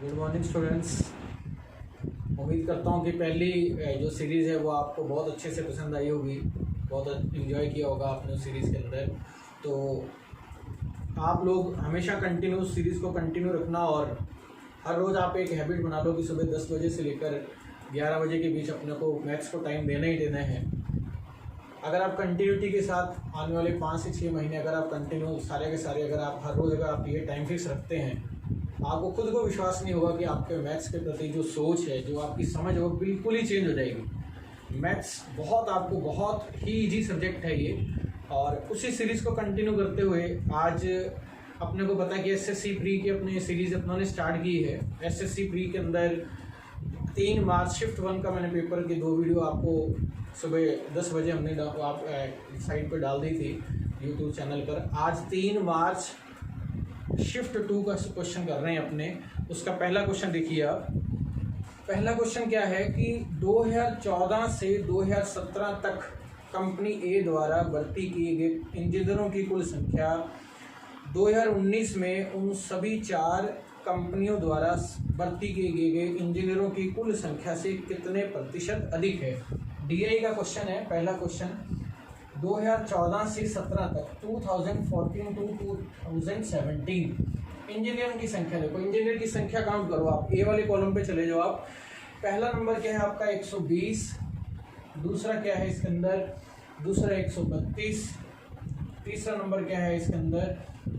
Good morning students. उम्मीद करता हूँ कि पहली जो सीरीज़ है वो आपको बहुत अच्छे से पसंद आई होगी, बहुत इन्जॉय किया होगा आपने उस सीरीज़ के अंदर। तो आप लोग हमेशा कंटिन्यू उस सीरीज़ को कंटिन्यू रखना और हर रोज़ आप एक हैबिट बना लो कि सुबह 10 बजे से लेकर 11 बजे के बीच अपने को मैथ्स को टाइम देना ही देना है। अगर आप कंटिन्यूटी के साथ आने वाले 5 से 6 महीने अगर आप कंटिन्यू सारे के सारे अगर आप हर रोज़ अगर आप ये टाइम फिक्स रखते हैं, आपको खुद को विश्वास नहीं होगा कि आपके मैथ्स के प्रति जो सोच है, जो आपकी समझ है, वो बिल्कुल ही चेंज हो जाएगी। मैथ्स बहुत ही इजी सब्जेक्ट है ये। और उसी सीरीज़ को कंटिन्यू करते हुए आज अपने को पता है कि एसएससी प्री की अपनी सीरीज़ अपनों स्टार्ट की है। एसएससी प्री के अंदर 3 मार्च शिफ्ट 1 का मैंने पेपर की 2 वीडियो आपको सुबह 10 बजे हमने आप साइट पर डाल दी थी यूट्यूब चैनल पर। आज 3 मार्च शिफ्ट 2 का क्वेश्चन कर रहे हैं अपने। उसका पहला क्वेश्चन देखिए आप। पहला क्वेश्चन क्या है कि 2014 से 2017 तक कंपनी ए द्वारा भर्ती किए गए इंजीनियरों की कुल संख्या 2019 में उन सभी 4 कंपनियों द्वारा भर्ती किए गए इंजीनियरों की कुल संख्या से कितने प्रतिशत अधिक है। डीआई का क्वेश्चन है। पहला क्वेश्चन 2014 से 17 तक 2014 टू 2017 इंजीनियर की संख्या देखो। इंजीनियर की संख्या काउंट करो आप। ए वाले कॉलम पे चले जाओ आप। पहला नंबर क्या है आपका 120, दूसरा क्या है इसके अंदर, दूसरा 132, तीसरा नंबर क्या है इसके अंदर,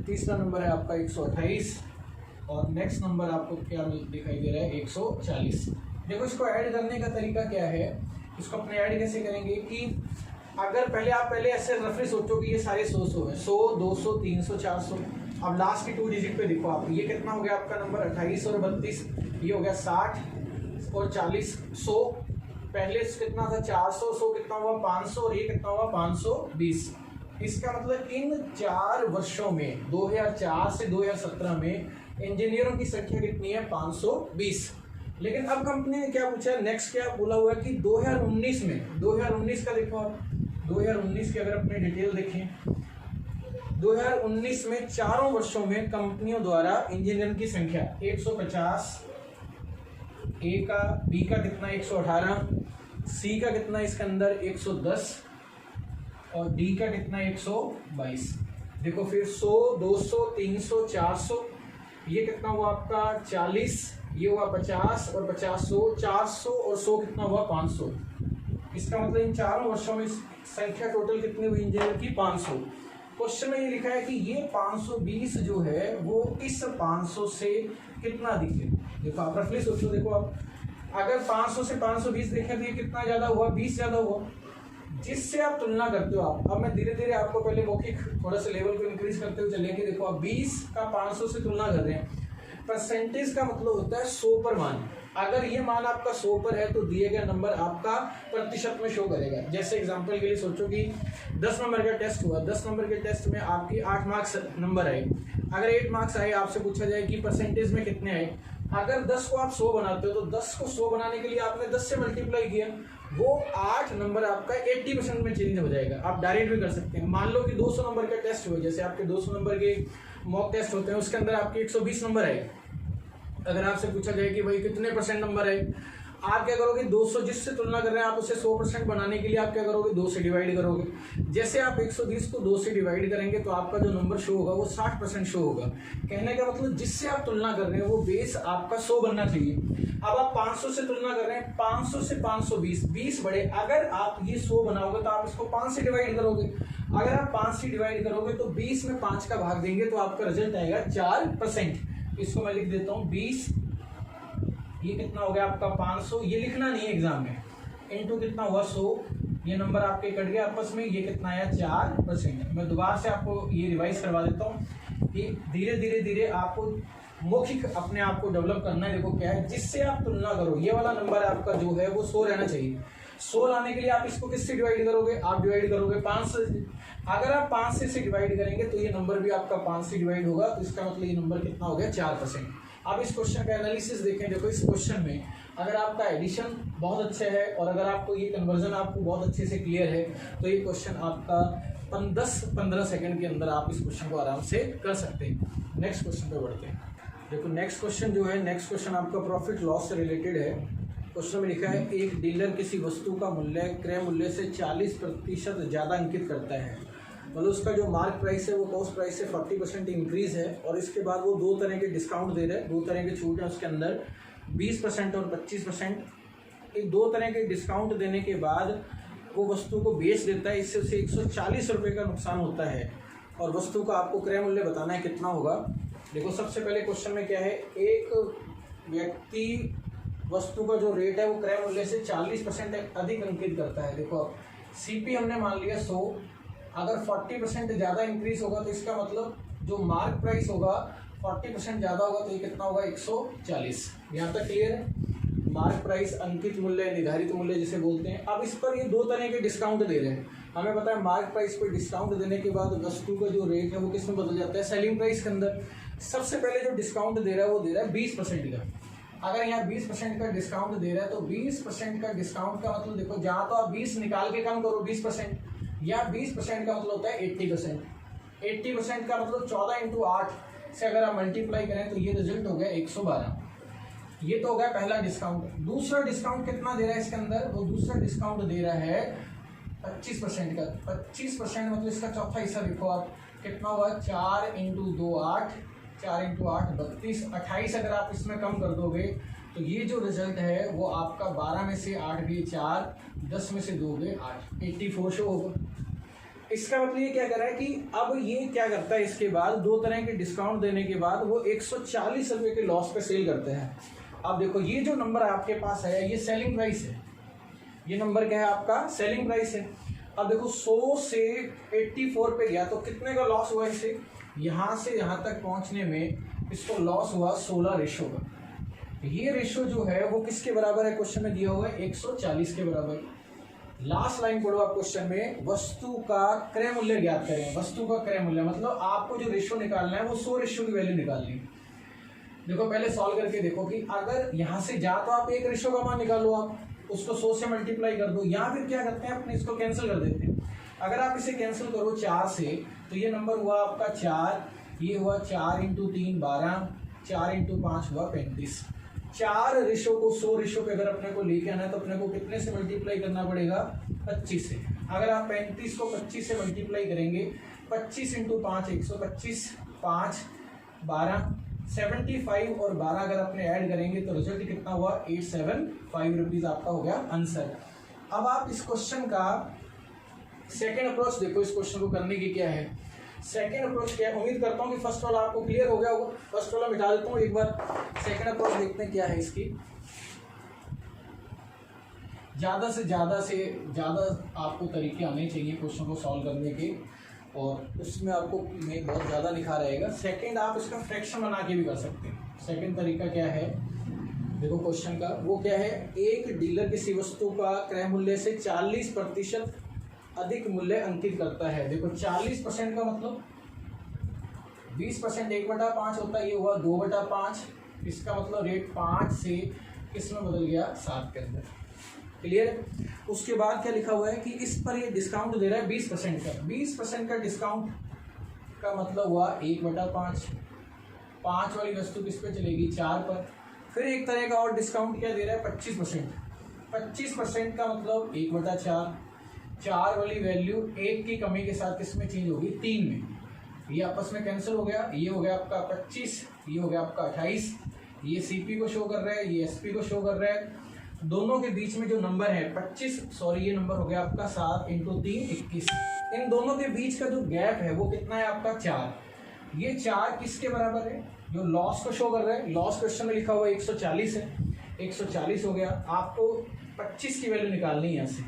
तीसरा नंबर है आपका 128 और नेक्स्ट नंबर आपको क्या दिखाई दे रहा है 140। देखो इसको ऐड करने का तरीका क्या है, इसको अपने ऐड कैसे करेंगे कि अगर पहले ऐसे रफली सोचो कि ये सारे 100 है, 100 200 300 400। अब लास्ट की 2 डिजिट पे देखो आप, ये कितना हो गया आपका नंबर 28 और 32, ये हो गया 60 और 40 100। पहले कितना था 400, 100 कितना हुआ 500 और ये कितना हुआ 520। इसका मतलब इन 4 वर्षों में 2004 से 2017 में इंजीनियरों की संख्या कितनी है 520। लेकिन अब कंपनी ने क्या पूछा है, नेक्स्ट क्या बोला हुआ है कि 2019 में, 2019 का देखो आप, 2019 की अगर अपने डिटेल देखें, 2019 में 4 वर्षों में कंपनियों द्वारा इंजीनियर की संख्या 150, ए का, बी का कितना 118, सी का कितना इसके अंदर 110 और डी का कितना 122। देखो फिर 100 200 300 400, ये कितना हुआ आपका 40, ये हुआ 50 और 50 100, 400 और 100 कितना हुआ 500। इसका मतलब इन 4 वर्षों में संख्या टोटल कितनी हुई इंजीनियर की 500। क्वेश्चन में ये लिखा है कि ये 520 जो है वो इस 500 से कितना अधिक है। देखो आप रफली सोचो, देखो आप अगर 500 से 520 देखें तो ये कितना ज्यादा हुआ 20 ज्यादा हुआ, जिससे आप तुलना करते हो आप। अब मैं धीरे धीरे आपको पहले मौखिक थोड़ा सा लेवल को इंक्रीज करते हुए चलेंगे। देखो आप 20 का 500 से तुलना कर रहे हैं। परसेंटेज का मतलब होता है 100 पर मान। अगर ये मान आपका 100 पर है तो दिए गया नंबर आपका प्रतिशत में शो करेगा। जैसे एग्जांपल के लिए सोचो कि 10 नंबर का टेस्ट हुआ, 10 नंबर के टेस्ट में आपकी 8 मार्क्स नंबर आए। अगर 8 मार्क्स आए, आपसे पूछा जाए कि परसेंटेज में कितने आए। अगर 10 को आप 100 बनाते हो तो 10 को 100 बनाने के लिए आपने 10 से मल्टीप्लाई किया, वो 8 नंबर आपका 80% में चेंज हो जाएगा। आप डायरेक्ट भी कर सकते हैं। मान लो कि 200 नंबर का टेस्ट हुआ, जैसे आपके 200 नंबर के मॉक टेस्ट होते हैं, उसके अंदर आपके 120 नंबर आए। अगर आपसे पूछा जाए कि भाई कितने % नंबर है, आप क्या करोगे 200 जिससे तुलना कर रहे हैं आप उसे 100% बनाने के लिए आप क्या करोगे 2 से डिवाइड करोगे। जैसे आप 120 को 2 से डिवाइड करेंगे तो आपका जो नंबर शो होगा वो 60% शो होगा। कहने का मतलब जिससे आप तुलना कर रहे हैं वो बेस आपका 100 बनना चाहिए। अब आप 500 से तुलना कर रहे हैं, 500 से 520 20 बढ़े। अगर आप ये 100 बनाओगे तो आप इसको 5 से डिवाइड करोगे। अगर आप 5 से डिवाइड करोगे तो 20 में 5 का भाग देंगे तो आपका रिजल्ट आएगा 4%। इसको मैं लिख देता हूँ 20, ये कितना हो गया आपका 500, ये लिखना नहीं है एग्जाम में, इनटू कितना हुआ 100, ये नंबर आपके कट गया आपस में, ये कितना आया 4%। मैं दोबारा से आपको ये रिवाइज करवा देता हूँ कि धीरे धीरे आपको मौखिक अपने आप को डेवलप करना है। देखो क्या है, जिससे आप तुलना करो ये वाला नंबर आपका जो है वो 100 रहना चाहिए। 100 लाने के लिए आप इसको किससे डिवाइड करोगे, आप डिवाइड करोगे 5 से। अगर आप 5 से डिवाइड करेंगे तो ये नंबर भी आपका 5 से डिवाइड होगा, तो इसका मतलब ये नंबर कितना हो गया 4%। अब इस क्वेश्चन का एनालिसिस देखें। देखो इस क्वेश्चन में अगर आपका एडिशन बहुत अच्छा है और अगर आपको ये कन्वर्जन आपको बहुत अच्छे से क्लियर है तो ये क्वेश्चन आपका 10-15 सेकंड के अंदर आप इस क्वेश्चन को आराम से कर सकते हैं। नेक्स्ट क्वेश्चन पे बढ़ते हैं। देखो नेक्स्ट क्वेश्चन जो है, नेक्स्ट क्वेश्चन आपका प्रॉफिट लॉस से रिलेटेड है। क्वेश्चन में लिखा है एक डीलर किसी वस्तु का मूल्य क्रय मूल्य से 40% ज़्यादा अंकित करता है, मतलब उसका जो मार्क प्राइस है वो कॉस्ट प्राइस से 40% इंक्रीज है, और इसके बाद वो दो तरह के डिस्काउंट दे रहे हैं, दो तरह के छूट है उसके अंदर 20% और 25%। एक दो तरह के डिस्काउंट देने के बाद वो वस्तु को बेच देता है, इससे उसे 140 रुपये का नुकसान होता है, और वस्तु का आपको क्रय मूल्य बताना है कितना होगा। देखो सबसे पहले क्वेश्चन में क्या है, एक व्यक्ति वस्तु का जो रेट है वो क्रय मूल्य से 40% अधिक अंकित करता है। देखो अब सीपी हमने मान लिया 100, अगर 40% ज़्यादा इंक्रीज होगा तो इसका मतलब जो मार्क प्राइस होगा 40% ज़्यादा होगा तो ये कितना होगा 140। यहाँ तक क्लियर है। मार्क प्राइस अंकित मूल्य, निर्धारित मूल्य जिसे बोलते हैं। अब इस पर ये दो तरह के डिस्काउंट दे रहे हैं। हमें पता है मार्क प्राइस पर डिस्काउंट देने के बाद वस्तु का जो रेट है वो किस में बदल जाता है, सेलिंग प्राइस के अंदर। सबसे पहले जो डिस्काउंट दे रहा है वो दे रहा है 20% का। अगर यहाँ 20% का डिस्काउंट दे रहा है तो 20% का डिस्काउंट का मतलब देखो, जहाँ तो आप 20 निकाल के कम करो 20%, या 20% का मतलब होता है 80%। 80% का मतलब 14 × 8 से अगर आप मल्टीप्लाई करें तो ये रिजल्ट हो गया 112। ये तो हो गया पहला डिस्काउंट। दूसरा डिस्काउंट कितना दे रहा है इसके अंदर, वो दूसरा डिस्काउंट दे रहा है 25% का। 25% मतलब इसका चौथा हिस्सा देखो आप कितना हुआ, 4 × 2 8, 4 × 8 32, 28 अगर आप इसमें कम कर दोगे तो ये जो रिजल्ट है वो आपका 12 में से 8 गए 4, 10 में से 2 गए 8, 84 शो होगा। इसका मतलब ये क्या कर रहा है कि अब ये क्या करता है, इसके बाद दो तरह के डिस्काउंट देने के बाद वो 140 रुपये के लॉस पे सेल करते हैं। अब देखो ये जो नंबर आपके पास है ये सेलिंग प्राइस है, ये नंबर क्या है आपका, सेलिंग प्राइस है। अब देखो 100 से 84 पे गया तो कितने का लॉस हुआ इसे, यहाँ से यहाँ तक पहुँचने में इसको लॉस हुआ 16 रेशो का। ये रेशो जो है वो किसके बराबर है, क्वेश्चन में दिया हुआ है 140 के बराबर। लास्ट लाइन पढ़ो आप क्वेश्चन में, वस्तु का क्रय मूल्य ज्ञात करें। वस्तु का क्रय मूल्य मतलब आपको जो रेशो निकालना है वो 100 रेशो की वैल्यू निकालनी है। देखो पहले सॉल्व करके देखो कि अगर यहाँ से जा तो आप एक रेशो का मान निकालो, आप उसको 100 से मल्टीप्लाई कर दो, या फिर क्या करते हैं अपने इसको कैंसिल कर देते हैं। अगर आप इसे कैंसिल करो 4 से तो ये नंबर हुआ आपका 4, ये हुआ 4 × 3 12, 4 × 5 हुआ 35। 4 रेशो को 100 रेशो पे अगर अपने को लेके आना है तो अपने को कितने से मल्टीप्लाई करना पड़ेगा, 25 से। अगर आप 35 को 25 से मल्टीप्लाई करेंगे, 25 × 5 125, 5 12 75 और 12 अगर अपने ऐड करेंगे तो रिजल्ट कितना हुआ 875 रुपीज आपका हो गया आंसर। अब आप इस क्वेश्चन का सेकेंड अप्रोच देखो, इस क्वेश्चन को करने की क्या है सेकेंड अप्रोच क्या है। उम्मीद करता हूँ कि फर्स्ट वाला आपको क्लियर हो गया होगा। फर्स्ट वाला मिटा देता हूँ, एक बार सेकेंड अप्रोच देखते हैं क्या है इसकी। ज़्यादा से ज़्यादा आपको तरीके आने चाहिए क्वेश्चन को सॉल्व करने के, और उसमें आपको में बहुत ज़्यादा लिखा रहेगा। सेकंड आप इसका फ्रैक्शन बना के भी कर सकते हैं। सेकंड तरीका क्या है देखो क्वेश्चन का, वो क्या है, एक डीलर किसी वस्तु का क्रय मूल्य से 40% अधिक मूल्य अंकित करता है। देखो 40% का मतलब 20% 1/5 होता है, ये हुआ 2/5। इसका मतलब रेट 5 से किसमें बदल गया, 7 के अंदर। क्लियर। उसके बाद क्या लिखा हुआ है कि इस पर ये डिस्काउंट दे रहा है 20% का। 20% का डिस्काउंट का मतलब हुआ 1/5। 5 वाली वस्तु किस पे चलेगी, 4 पर। फिर एक तरह का और डिस्काउंट क्या दे रहा है 25%। 25% का मतलब 1/4। 4 वाली वैल्यू 1 की कमी के साथ किस में चेंज होगी, 3 में। ये आपस में कैंसिल हो गया, ये हो गया आपका 25, ये हो गया आपका 28। ये सीपी को शो कर रहा है, ये एसपी को शो कर रहा है। दोनों के बीच में जो नंबर है 25, सॉरी ये नंबर हो गया आपका 7 × 3 21। इन दोनों के बीच का जो गैप है वो कितना है आपका 4। ये 4 किसके बराबर है, जो लॉस को शो कर रहा है। लॉस क्वेश्चन में लिखा हुआ 140 है, 140 हो गया। आपको 25 की वैल्यू निकालनी है यहाँ से,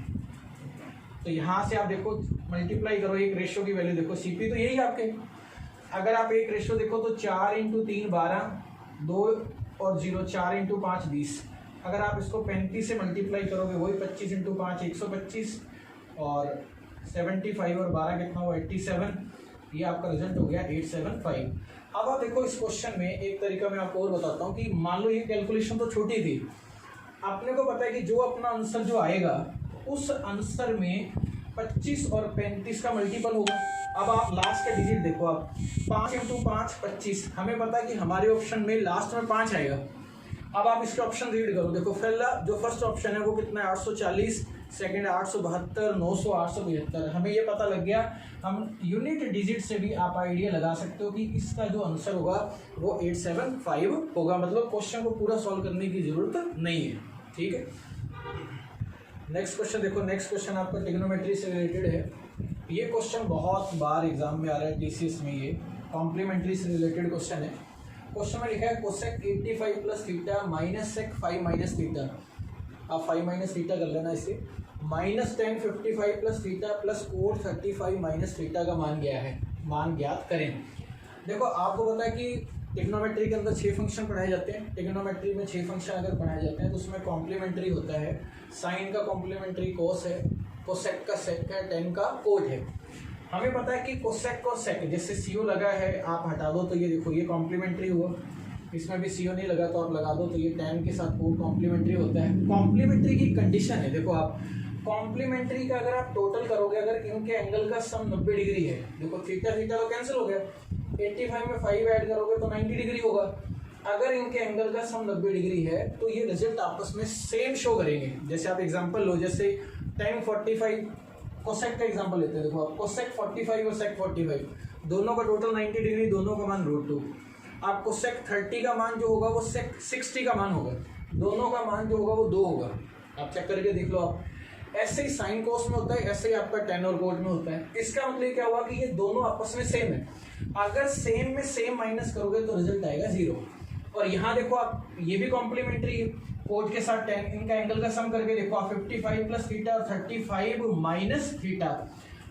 तो यहाँ से आप देखो मल्टीप्लाई करो, एक रेशो की वैल्यू देखो, सीपी तो यही आपके। अगर आप एक रेशो देखो तो 4 × 3 12, 2 और 0, 4 × 5 20। अगर आप इसको 35 से मल्टीप्लाई करोगे वही 25 × 5 125, और 75 और 12 कितना हुआ 87। ये आपका रिजल्ट हो गया 875। अब आप देखो इस क्वेश्चन में एक तरीका मैं आपको और बताता हूँ कि मान लो ये कैलकुलेशन तो छोटी थी, अपने को पता है कि जो अपना आंसर जो आएगा उस आंसर में 25 और 35 का मल्टीपल होगा। अब आप लास्ट का डिजिट देखो, आप 5 × 5 25, हमें पता है कि हमारे ऑप्शन में लास्ट में 5 आएगा। अब आप इसके ऑप्शन रीड करो, देखो पहला जो फर्स्ट ऑप्शन है वो कितना है 840, सेकंड 872, 900, 875। हमें ये पता लग गया। हम यूनिट डिजिट से भी आप आइडिया लगा सकते हो कि इसका जो आंसर होगा वो 875 होगा। मतलब क्वेश्चन को पूरा सॉल्व करने की जरूरत नहीं है, ठीक है। नेक्स्ट क्वेश्चन देखो, नेक्स्ट क्वेश्चन आपका ट्रिग्नोमेट्री से रिलेटेड है। ये क्वेश्चन बहुत बार एग्जाम में आ रहा है, टीसीएस में। ये कॉम्प्लीमेंट्री से रिलेटेड क्वेश्चन है। क्वेश्चन में लिखा है cosec 85 plus theta minus sec 5 minus theta. आप 5 माइनस थीटा कर लेना इसे। Minus tan 55 plus theta plus cot 35 minus theta का मान गया है, मान ज्ञात करें। देखो आपको पता है कि ट्रिग्नोमेट्री के अंदर 6 फंक्शन पढ़ाए जाते हैं। ट्रिग्नोमेट्री में 6 फंक्शन अगर पढ़ाए जाते हैं तो उसमें कॉम्प्लीमेंट्री होता है। साइन का कॉम्प्लीमेंट्री कोस है, कोसेक का सेक है, टेन का कोट है। हमें पता है कि कोसेक और सेक, जैसे सीओ लगा है आप हटा दो तो ये देखो ये कॉम्प्लीमेंट्री हुआ। इसमें भी सीओ नहीं लगा तो आप लगा दो तो ये टेन के साथ कोट कॉम्प्लीमेंट्री होता है। कॉम्प्लीमेंट्री की कंडीशन है, देखो आप कॉम्प्लीमेंट्री का अगर आप टोटल करोगे, अगर इनके एंगल का सम 90 डिग्री है, देखो थीटा थीटा तो कैंसिल हो गया, 85 में 5 ऐड करोगे तो 90 डिग्री होगा। अगर इनके एंगल का सम 90 डिग्री है तो ये रिजल्ट आपस में सेम शो करेंगे। जैसे आप एग्जांपल लो, जैसे tan 45 कोसेक का एग्जांपल लेते हैं। देखो आप कोसेक 45 और सेक 45 दोनों का टोटल 90 डिग्री, दोनों का मान √2। आपको सेक 30 का मान जो होगा वो सेक 60 का मान होगा, दोनों का मान जो होगा वो 2 होगा। आप चेक करके देख लो। आप ऐसे ही साइन कोस में होता है, ऐसे ही आपका टेन और कोट में होता है। इसका मतलब क्या हुआ कि ये दोनों आपस में सेम है। अगर सेम में सेम माइनस करोगे तो रिजल्ट आएगा 0। और यहाँ देखो आप ये भी कॉम्प्लीमेंट्री है, कोट के साथ टेन, इनका एंगल का सम करके देखो आप 55 प्लस थीटा और 35 माइनस थीटा।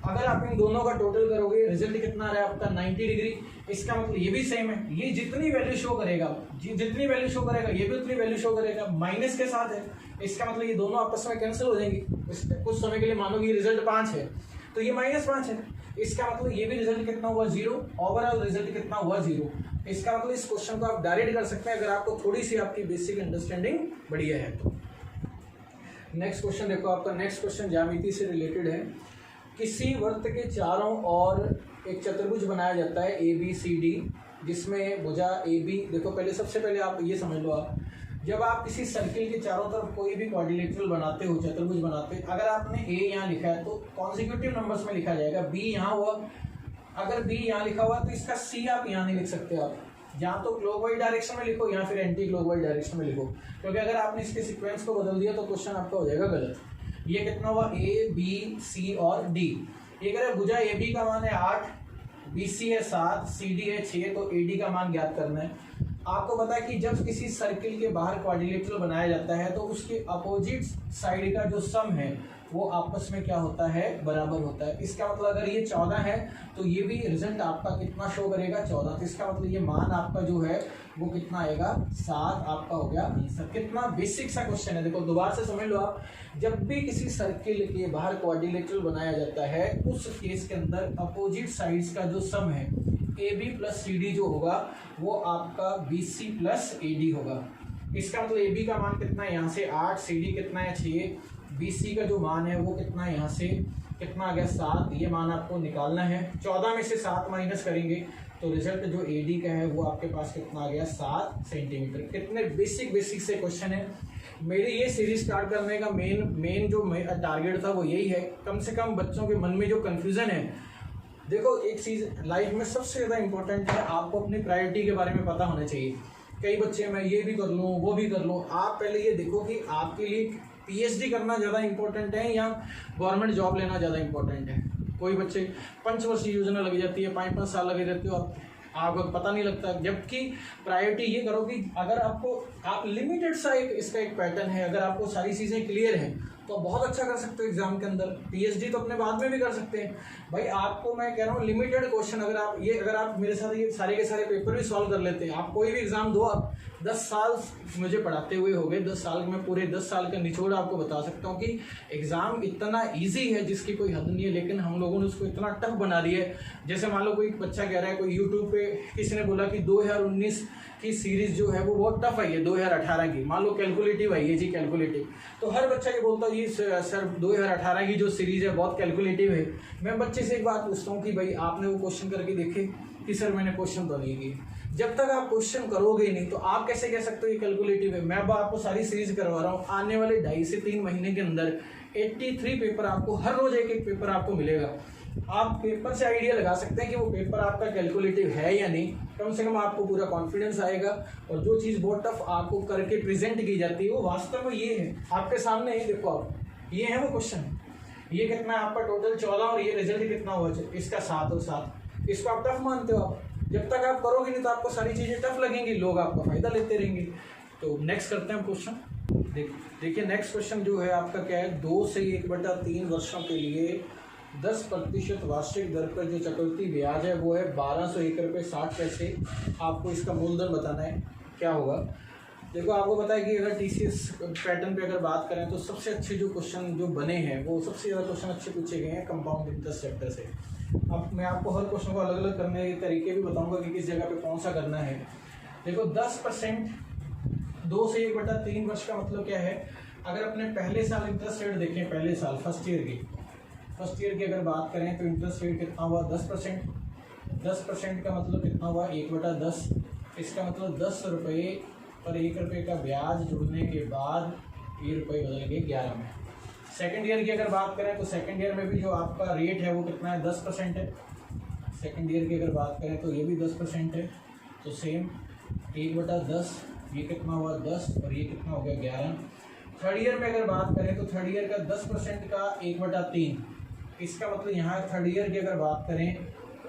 अगर आप इन दोनों का टोटल करोगे रिजल्ट कितना आ रहा है आपका 90 डिग्री। इसका मतलब ये भी सेम है, ये जितनी वैल्यू शो करेगा, जितनी वैल्यू शो करेगा ये भी उतनी वैल्यू शो करेगा, माइनस के साथ है। इसका मतलब ये दोनों आपस में कैंसिल हो जाएंगे। कुछ समय के लिए मानो कि रिजल्ट 5 है तो ये -5 है। इसका मतलब ये भी रिजल्ट कितना हुआ 0, ओवरऑल रिजल्ट कितना हुआ 0। इसका मतलब इस क्वेश्चन को आप डायरेक्ट कर सकते हैं अगर आपको थोड़ी सी आपकी बेसिक अंडरस्टैंडिंग बढ़िया है तो। नेक्स्ट क्वेश्चन देखो, आपका नेक्स्ट क्वेश्चन ज्यामिति से रिलेटेड है। किसी वर्त के चारों ओर एक चतुर्भुज बनाया जाता है ABCD, जिसमें भुजा AB, देखो पहले सबसे पहले आप ये समझ लो, आप जब आप किसी सर्किल के चारों तरफ कोई भी क्वाड्रिलेटरल बनाते हो, चतुर्भुज बनाते, अगर आपने A यहाँ लिखा है तो कॉन्जिक्यूटिव नंबर्स में लिखा जाएगा। B यहाँ हुआ, अगर B यहाँ लिखा हुआ तो इसका C आप यहाँ नहीं लिख सकते। आप यहाँ तो क्लॉकवाइज डायरेक्शन में लिखो या फिर एंटी क्लॉकवाइज डायरेक्शन में लिखो, क्योंकि अगर आपने इसके सीक्वेंस को बदल दिया तो क्वेश्चन आपका हो जाएगा गलत। ये कितना हुआ A B C और D। ये अगर भुजा AB का मान है 8, BC है 7, CD है 6, तो AD का मान ज्ञात करना है। आपको पता है कि जब किसी सर्किल के बाहर क्वाड्रिलेटरल बनाया जाता है तो उसके अपोजिट साइड का जो सम है वो आपस में क्या होता है, बराबर होता है। इसका मतलब अगर ये 14 है तो ये भी रिजल्ट आपका कितना शो करेगा 14। तो इसका मतलब ये मान आपका जो है वो कितना आएगा 7 आपका हो गया आंसर। कितना बेसिक सा क्वेश्चन है, देखो दोबारा से समझ लो आप। जब भी किसी सर्किल के बाहर क्वाड्रिलेटरल बनाया जाता है उस केस के अंदर अपोजिट साइड्स का जो सम है AB प्लस CD जो होगा वो आपका BC प्लस AD होगा। इसका मतलब AB का मान कितना है यहाँ से 8, CD कितना है 6, BC का जो मान है वो कितना है यहाँ से कितना आ गया 7। ये मान आपको निकालना है, 14 में से 7 माइनस करेंगे तो रिजल्ट जो AD का है वो आपके पास कितना आ गया 7 सेंटीमीटर। कितने बेसिक से क्वेश्चन है। मेरी ये सीरीज स्टार्ट करने का मेन जो टारगेट था वो यही है, कम से कम बच्चों के मन में जो कंफ्यूजन है। देखो एक चीज़ लाइफ में सबसे ज़्यादा इंपॉर्टेंट है, आपको अपनी प्रायोरिटी के बारे में पता होना चाहिए। कई बच्चे मैं ये भी कर लूँ वो भी कर लूँ, आप पहले ये देखो कि आपके लिए PhD करना ज़्यादा इंपॉर्टेंट है या गवर्नमेंट जॉब लेना ज़्यादा इंपॉर्टेंट है। कोई बच्चे पंचवर्षीय योजना लग जाती है, 5-5 साल लगे रहते हो, आपको पता नहीं लगता। जबकि प्रायोरिटी ये करो कि अगर आप लिमिटेड सा इसका एक पैटर्न है, अगर आपको सारी चीज़ें क्लियर हैं तो बहुत अच्छा कर सकते हो एग्जाम के अंदर। PhD तो अपने बाद में भी कर सकते हैं भाई। आपको मैं कह रहा हूँ लिमिटेड क्वेश्चन, अगर आप मेरे साथ ये सारे के सारे पेपर भी सॉल्व कर लेते हैं, आप कोई भी एग्जाम दो। आप 10 साल मुझे पढ़ाते हुए हो गए, 10 साल में पूरे 10 साल का निचोड़ आपको बता सकता हूँ कि एग्जाम इतना ईजी है जिसकी कोई हद नहीं है, लेकिन हम लोगों ने उसको इतना टफ बना दिया है। जैसे मान लो कोई बच्चा कह रहा है, कोई यूट्यूब पे किसी ने बोला कि 2019 की सीरीज जो है वो बहुत टफ आई है 2018 की, मान लो कैलकुलेटिव आई है जी, कैलकुलेटिव। तो हर बच्चा ये बोलता है ये सर 2018 की जो सीरीज है बहुत कैलकुलेटिव है। मैं बच्चे से एक बात पूछता हूँ कि भाई आपने वो क्वेश्चन करके देखे कि सर मैंने क्वेश्चन तो नहीं किए। जब तक आप क्वेश्चन करोगे नहीं तो आप कैसे कह सकते हो ये कैलकुलेटिव है। मैं अब आपको सारी सीरीज करवा रहा हूँ, आने वाले 2.5 से 3 महीने के अंदर 83 पेपर आपको, हर रोज एक पेपर आपको मिलेगा। आप पेपर से आइडिया लगा सकते हैं कि वो पेपर आपका कैलकुलेटिव है या नहीं। कम से कम आपको पूरा कॉन्फिडेंस आएगा और जो चीज़ बहुत टफ आपको करके प्रेजेंट की जाती है वो वास्तव में ये है आपके सामने है। देखो आप, ये है वो क्वेश्चन, ये कितना है आपका टोटल 14 और ये रिजल्ट कितना हुआ, इसका 7 और 7। इसको आप टफ मानते हो आप। जब तक आप करोगे नहीं तो आपको सारी चीज़ें टफ लगेंगी, लोग आपका फायदा लेते रहेंगे। तो नेक्स्ट करते हैं क्वेश्चन। देखिए नेक्स्ट क्वेश्चन जो है आपका क्या है, 2 से 1/3 वर्षों के लिए 10% वार्षिक दर पर जो चक्रवृद्धि ब्याज है वो है 1201 रुपये 60 पैसे। आपको इसका मूलधन बताना है क्या होगा। देखो आपको पता है कि अगर टीसीएस पैटर्न पे अगर बात करें तो सबसे अच्छे जो क्वेश्चन जो बने हैं वो सबसे ज़्यादा क्वेश्चन अच्छे पूछे गए हैं कंपाउंड इंटरेस्ट चैप्टर से। अब मैं आपको हर क्वेश्चन को अलग अलग करने के तरीके भी बताऊंगा कि किस जगह पे कौन सा करना है। देखो 10% 2 से 1/3 वर्ष का मतलब क्या है। अगर अपने पहले साल इंटरेस्ट रेट देखें, पहले साल फर्स्ट ईयर की अगर बात करें तो इंटरेस्ट रेट कितना हुआ 10%। 10% का मतलब कितना हुआ 1/10। इसका मतलब 10 रुपये पर 1 रुपये का ब्याज जुड़ने के बाद ये रुपये बदल गए 11 में। सेकेंड ईयर की अगर बात करें तो सेकेंड ईयर में भी जो आपका रेट है वो कितना है 10% है। सेकेंड ईयर की अगर बात करें तो ये भी 10% है। तो सेम 1/10, ये कितना हुआ 10 और ये कितना हो गया 11। थर्ड ईयर में अगर बात करें तो थर्ड ईयर का 10% का 1/3। इसका मतलब यहाँ थर्ड ईयर की अगर बात करें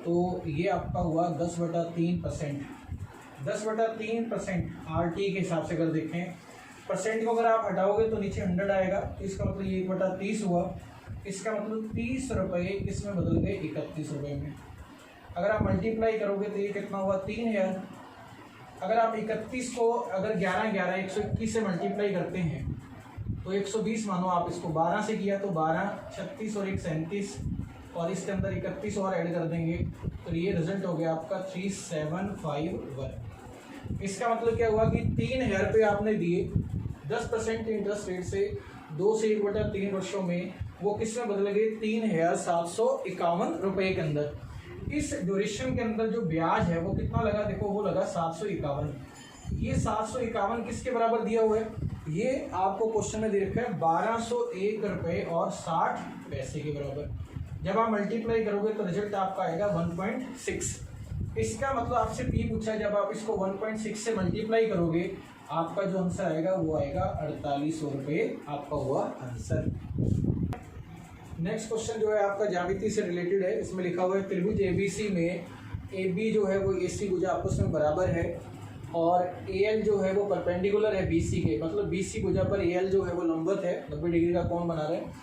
तो ये आपका हुआ 10/3%। 10/3% RT के हिसाब से अगर देखें, परसेंट को अगर आप हटाओगे तो नीचे 100 आएगा। तो इसका मतलब ये 1/30 हुआ। इसका मतलब 30 रुपये इसमें बदल गए 31 रुपये में। अगर आप मल्टीप्लाई करोगे तो ये कितना हुआ 3000। अगर आप 31 को अगर 11 121 से मल्टीप्लाई करते हैं तो 120 मानो आप इसको 12 से किया तो 12, 36 और 1 37 और इसके अंदर 31 और ऐड कर देंगे तो ये रिजल्ट हो गया आपका 3751। इसका मतलब क्या हुआ कि 3000 रुपये आपने दिए 10% इंटरेस्ट रेट से 2 से 1/3 वर्षों में, वो किस में बदल गए 3751 रुपये के अंदर। इस ड्यूरेशन के अंदर जो ब्याज है वो कितना लगा, देखो वो लगा 751। ये 751 किसके बराबर दिया हुआ है, ये आपको क्वेश्चन में दे रखा है 1201 रुपये और 60 पैसे के बराबर। जब आप मल्टीप्लाई करोगे तो रिजल्ट आपका आएगा 1.6। इसका मतलब आपसे पी पूछा है, जब आप इसको 1.6 से मल्टीप्लाई करोगे आपका जो आंसर आएगा वो आएगा 4800 रुपये आपका हुआ आंसर। नेक्स्ट क्वेश्चन जो है आपका ज्यामिति से रिलेटेड है। इसमें लिखा हुआ है त्रिभुज ABC में AB जो है वो AC भुजा आपस में बराबर है और AL जो है वो परपेंडिकुलर है BC के, मतलब BC भुजा पर AL जो है वो लंबवत है, 90 डिग्री का कोण बना रहे हैं।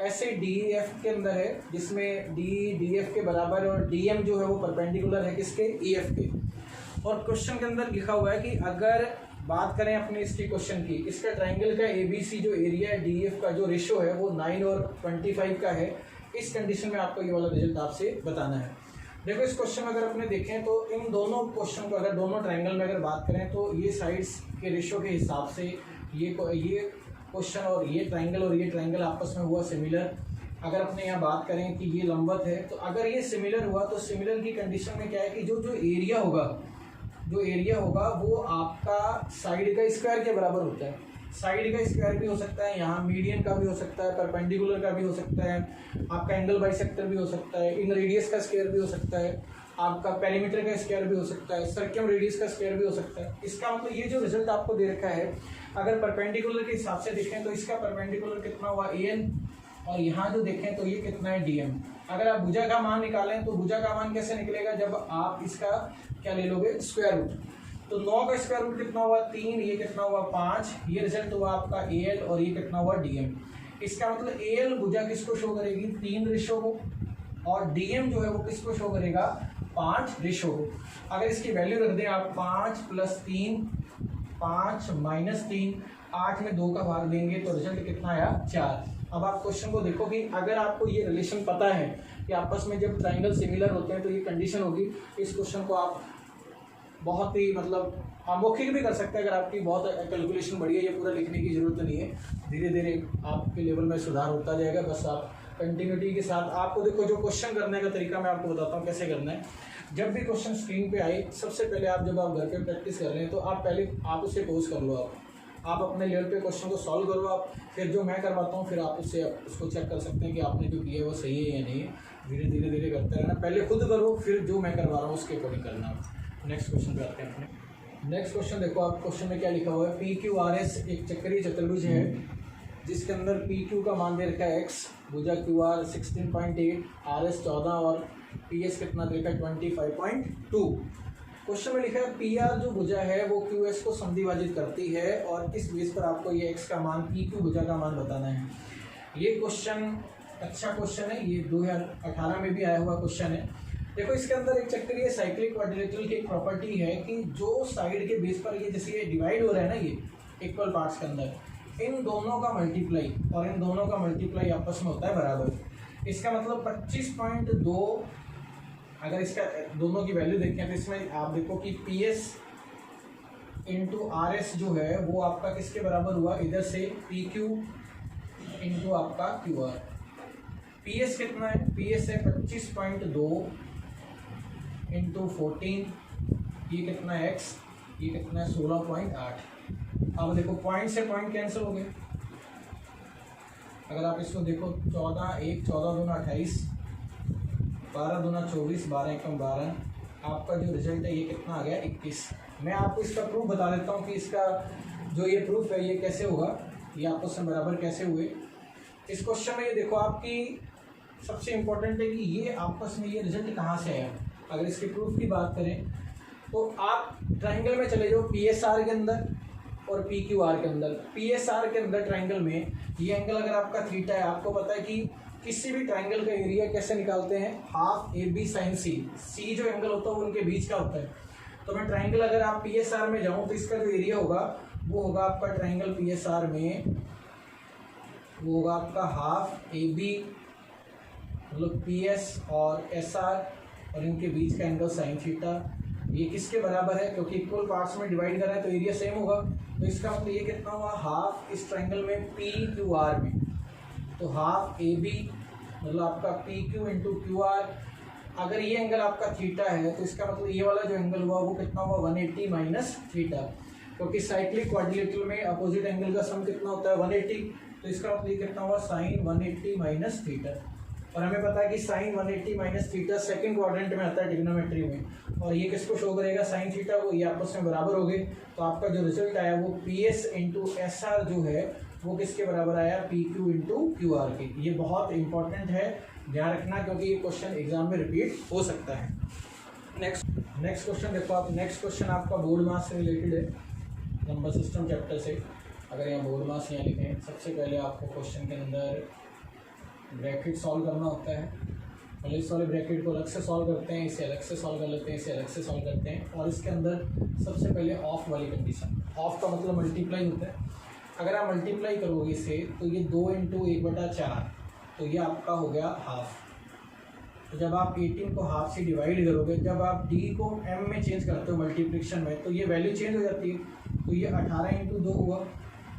ऐसे DEF के अंदर है जिसमें DF के बराबर और DM जो है वो परपेंडिकुलर है किसके, EF के। और क्वेश्चन के अंदर लिखा हुआ है कि अगर बात करें अपने इसके क्वेश्चन की, इसका ट्राइंगल का ABC जो एरिया है DF का जो रेशो है वो 9 और 25 का है। इस कंडीशन में आपको ये वाला रिजल्ट आपसे बताना है। देखो इस क्वेश्चन में अगर अपने देखें तो इन दोनों क्वेश्चन को अगर दोनों ट्राइंगल में अगर बात करें तो ये साइड्स के रेशो के हिसाब से ये क्वेश्चन और ये ट्राइंगल आपस में हुआ सिमिलर। अगर अपने यहाँ बात करें कि ये लंबवत है तो अगर ये सिमिलर हुआ तो सिमिलर की कंडीशन में क्या है कि जो एरिया होगा वो आपका साइड का स्क्वायर के बराबर होता है। साइड का स्क्वायर भी हो सकता है, यहाँ मीडियन का भी हो सकता है, परपेंडिकुलर का भी हो सकता है, आपका एंगल बाइसेक्टर भी हो सकता है, इन रेडियस का स्क्वायर भी हो सकता है, आपका पेरीमीटर का स्क्वायर भी हो सकता है, सर्कम रेडियस का स्क्वायर भी हो सकता है। इसका मतलब ये जो रिजल्ट आपको दे रखा है अगर परपेंडिकुलर के हिसाब से देखें तो इसका परपेंडिकुलर कितना हुआ AN और यहाँ जो देखें तो ये कितना है DM। अगर आप भुजा का मान निकालें तो भुजा का मान कैसे निकलेगा, जब आप इसका क्या ले लोगे स्क्वायर रूट। तो 9 का स्क्वायर रूट कितना हुआ 3, ये कितना हुआ 5, ये रिजल्ट हुआ आपका AL और ये कितना हुआ DM। इसका मतलब AL भुजा किसको शो करेगी 3 रेशो को और DM जो है वो किसको शो करेगा 5 रेशो को। अगर इसकी वैल्यू रख दें आप 5 + 3, 5 - 3, 8 में 2 का भाग देंगे तो रिजल्ट कितना आया 4। अब आप क्वेश्चन को देखो कि अगर आपको ये रिलेशन पता है कि आपस में जब ट्राइंगल सिमिलर होते हैं तो ये कंडीशन होगी। इस क्वेश्चन को आप बहुत ही मतलब आप मौखिक भी कर सकते हैं अगर आपकी बहुत कैलकुलेशन बढ़ी है। ये पूरा लिखने की ज़रूरत नहीं है, धीरे धीरे आपके लेवल में सुधार होता जाएगा। बस आप कंटिन्यूटी के साथ आपको देखो, जो क्वेश्चन करने का तरीका मैं आपको बताता हूँ कैसे करना है। जब भी क्वेश्चन स्क्रीन पे आए, सबसे पहले आप जब आप घर पे प्रैक्टिस कर रहे हैं तो आप पहले आप उसे पोज कर लो, आप अपने लेवल पे क्वेश्चन को सॉल्व करो आप, फिर जो मैं करवाता हूँ फिर आप उसको चेक कर सकते हैं कि आपने जो किया है वो सही है या नहीं है। धीरे धीरे करते रहना, पहले खुद करो फिर जो मैं करवा रहा हूँ उसके अकॉर्डिंग करना। नेक्स्ट क्वेश्चन पे आते हैं अपने। नेक्स्ट क्वेश्चन देखो, आप क्वेश्चन में क्या लिखा हुआ है, PQRS एक चक्रीय चतुर्भुज है जिसके अंदर PQ का मान दे रखा है x, भुजा QR 16.8, RS 14 और PS कितना दे रखा है 25.2। क्वेश्चन में लिखा है PR जो भुजा है वो QS को संधिभाजित करती है और किस बेस पर आपको ये x का मान PQ भुजा का मान बताना है। ये क्वेश्चन अच्छा क्वेश्चन है, ये 2018 में भी आया हुआ क्वेश्चन है। देखो इसके अंदर एक चक्रीय साइक्लिक क्वाड्रिलेटरल की एक प्रॉपर्टी है कि जो साइड के बेस पर ये जैसे ये डिवाइड हो रहा है ना, ये इक्वल पार्ट्स के अंदर, इन दोनों का मल्टीप्लाई और इन दोनों का मल्टीप्लाई आपस में होता है बराबर। इसका मतलब 25.2, अगर इसका दोनों की वैल्यू देखें तो इसमें आप देखो कि PS इंटू RS जो है वो आपका किसके बराबर हुआ, इधर से PQ इंटू आपका QR। PS कितना है, PS है 25.2 इंटू 14, ये कितना है x, ये कितना है 16.8। अब देखो पॉइंट से पॉइंट कैंसिल हो गए। अगर आप इसको देखो 14 1 14 दूना 28, 12 दूना 24, 12 एकम 12, आपका जो रिजल्ट है ये कितना आ गया 21। मैं आपको इसका प्रूफ बता देता हूँ कि इसका जो ये प्रूफ है ये कैसे होगा, ये आपस में बराबर कैसे हुए। इस क्वेश्चन में ये देखो, आपकी सबसे इम्पोर्टेंट है कि ये आपस में ये रिजल्ट कहाँ से आया। अगर इसके प्रूफ की बात करें तो आप ट्राइंगल में चले जाओ PSR के अंदर और PQR के अंदर। PSR के अंदर ट्राइंगल में ये एंगल अगर आपका थीटा है, आपको पता है कि किसी भी ट्राइंगल का एरिया कैसे निकालते हैं, half AB sin C। C जो एंगल होता है वो उनके बीच का होता है। तो मैं ट्राइंगल अगर आप PSR में जाऊँ तो इसका जो एरिया होगा वो होगा आपका ट्राइंगल PSR में वो होगा आपका हाफ AB मतलब PS और SR और इनके बीच का एंगल साइन थीटा। ये किसके बराबर है, क्योंकि इक्वल पार्ट्स में डिवाइड कर रहा है तो एरिया सेम होगा। तो इसका मतलब ये कितना हुआ, हाफ इस ट्राइंगल में PQR में, तो हाफ AB मतलब आपका PQ इंटू QR। अगर ये एंगल आपका थीटा है तो इसका मतलब ये वाला जो एंगल हुआ वो कितना हुआ 180 माइनस थीटा, क्योंकि साइक्लिक क्वाड्रिलेटरल में अपोजिट एंगल का सम कितना होता है 180। तो इसका मतलब ये कितना हुआ साइन 180 माइनस थीटा। और हमें पता है कि sine 180 minus theta second quadrant में आता है ट्रिग्नोमेट्री में, और ये किसको शो करेगा साइन थीटा को, ये आपस में बराबर हो गए। तो आपका जो रिजल्ट आया वो PS इंटू SR जो है वो किसके बराबर आया PQ इंटू QR के। ये बहुत इंपॉर्टेंट है, ध्यान रखना, क्योंकि ये क्वेश्चन एग्जाम में रिपीट हो सकता है। नेक्स्ट क्वेश्चन देखो आप। नेक्स्ट क्वेश्चन आपका बोर्ड मास से रिलेटेड है, नंबर सिस्टम चैप्टर से। अगर यहाँ बोर्ड मास यहाँ लिखें, सबसे पहले आपको क्वेश्चन के अंदर ब्रैकेट सॉल्व करना होता है। पहले इस वाले ब्रैकेट को अलग से सॉल्व करते हैं, इसे अलग से सॉल्व कर लेते हैं, इसे अलग से सॉल्व करते हैं। और इसके अंदर सबसे पहले ऑफ वाली कंडीशन, ऑफ का मतलब मल्टीप्लाई होता है। अगर आप मल्टीप्लाई करोगे इसे तो ये 2 इंटू 1/4, तो ये आपका हो गया हाफ। तो जब आप 18 को हाफ से डिवाइड करोगे, जब आप D को M में चेंज करते हो मल्टीप्लिकेशन में, तो ये वैल्यू चेंज हो जाती है। तो ये 18 इंटू 2 हुआ,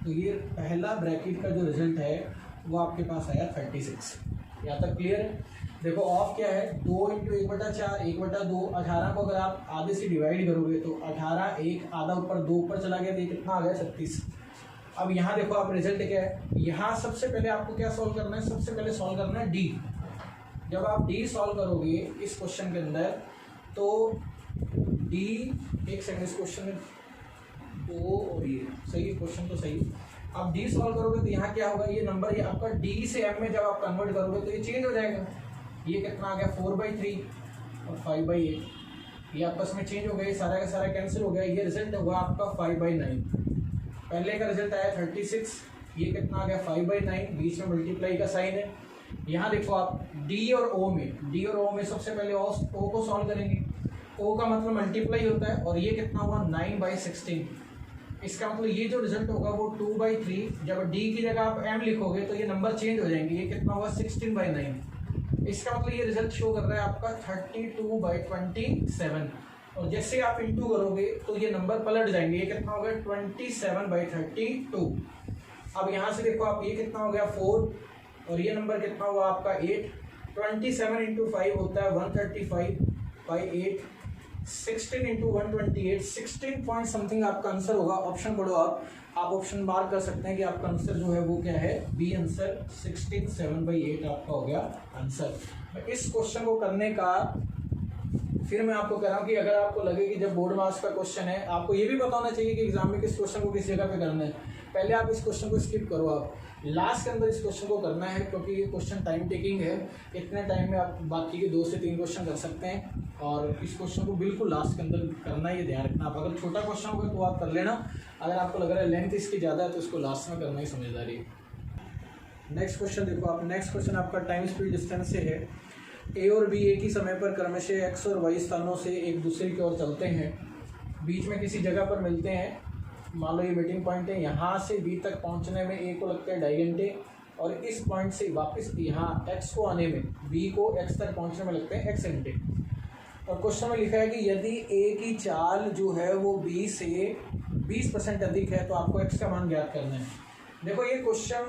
तो ये पहला ब्रैकेट का जो रिजल्ट है वो आपके पास आया 36। यहाँ तक क्लियर है। देखो ऑफ क्या है, 2 इंटू 1/4, 1/2, 18 को अगर आप आधे से डिवाइड करोगे तो 18, 1 आधा ऊपर 2 ऊपर चला गया, तो ये कितना आ गया 36। अब यहाँ देखो आप रिजल्ट क्या है, यहाँ सबसे पहले आपको क्या सॉल्व करना है, सबसे पहले सॉल्व करना है D। जब आप D सॉल्व करोगे इस क्वेश्चन के अंदर तो D, एक सेकंड, इस क्वेश्चन में 2 और ये सही है, क्वेश्चन तो सही है। आप D सॉल्व करोगे तो यहाँ क्या होगा, ये नंबर ये आपका D से M में जब आप कन्वर्ट करोगे तो ये चेंज हो जाएगा। ये कितना आ गया 4/3 और 5/8, ये आपस में चेंज हो गया, सारा का सारा कैंसिल हो गया। ये रिजल्ट हुआ आपका 5/9। पहले का रिजल्ट आया 36, ये कितना आ गया 5/9, बीच में मल्टीप्लाई का साइन है। यहाँ देखो आप D और O में सबसे पहले O को सॉल्व करेंगे। O का मतलब मल्टीप्लाई होता है, और ये कितना हुआ 9/16। इसका मतलब ये जो रिजल्ट होगा वो 2/3। जब D की जगह आप M लिखोगे तो ये नंबर चेंज हो जाएंगे, ये कितना हुआ 16/9। इसका मतलब ये रिजल्ट शो कर रहा है आपका 32/27। और जैसे आप इंटू करोगे तो ये नंबर पलट जाएंगे। ये कितना हो गया 27/32। अब यहाँ से देखो आप, ये कितना हो गया 4 और ये नंबर कितना हुआ आपका 8। 27 इंटू 5 होता है 135/8। 16 इंटू 128, 16 पॉइंट समथिंग आपका आंसर होगा। ऑप्शन पढ़ो आप ऑप्शन मार्क कर सकते हैं कि आपका आंसर जो है वो क्या है, बी आंसर 16/7/8 आपका हो गया आंसर। इस क्वेश्चन को करने का फिर मैं आपको कह रहा हूँ कि अगर आपको लगे कि जब बोर्ड मार्क्स का क्वेश्चन है, आपको ये भी पता होना चाहिए कि एग्जाम में किस क्वेश्चन को किस जगह पे करना है। पहले आप इस क्वेश्चन को स्किप करो, आप लास्ट के अंदर इस क्वेश्चन को करना है, क्योंकि ये क्वेश्चन टाइम टेकिंग है। इतने टाइम में आप बाकी के 2 से 3 क्वेश्चन कर सकते हैं, और इस क्वेश्चन को बिल्कुल लास्ट के अंदर करना है, ये ध्यान रखना। आप अगर छोटा क्वेश्चन होगा तो आप कर लेना, अगर आपको लग रहा है लेंथ इसकी ज़्यादा है तो इसको लास्ट में करना ही समझदारी है। नेक्स्ट क्वेश्चन देखो आप, नेक्स्ट क्वेश्चन आपका टाइम स्पीड डिस्टेंस से है। ए और बी एक ही समय पर क्रमशः एक्स और वाई स्थानों से एक दूसरे की ओर चलते हैं, बीच में किसी जगह पर मिलते हैं। मान लो ये मीटिंग पॉइंट है, यहाँ से बी तक पहुँचने में ए को लगता है 2.5 घंटे, और इस पॉइंट से वापस यहाँ एक्स को आने में बी को एक्स तक पहुँचने में लगते हैं x घंटे। और क्वेश्चन में लिखा है कि यदि ए की चाल जो है वो बी से 20% अधिक है तो आपको x का मान ज्ञात करना है। देखो ये क्वेश्चन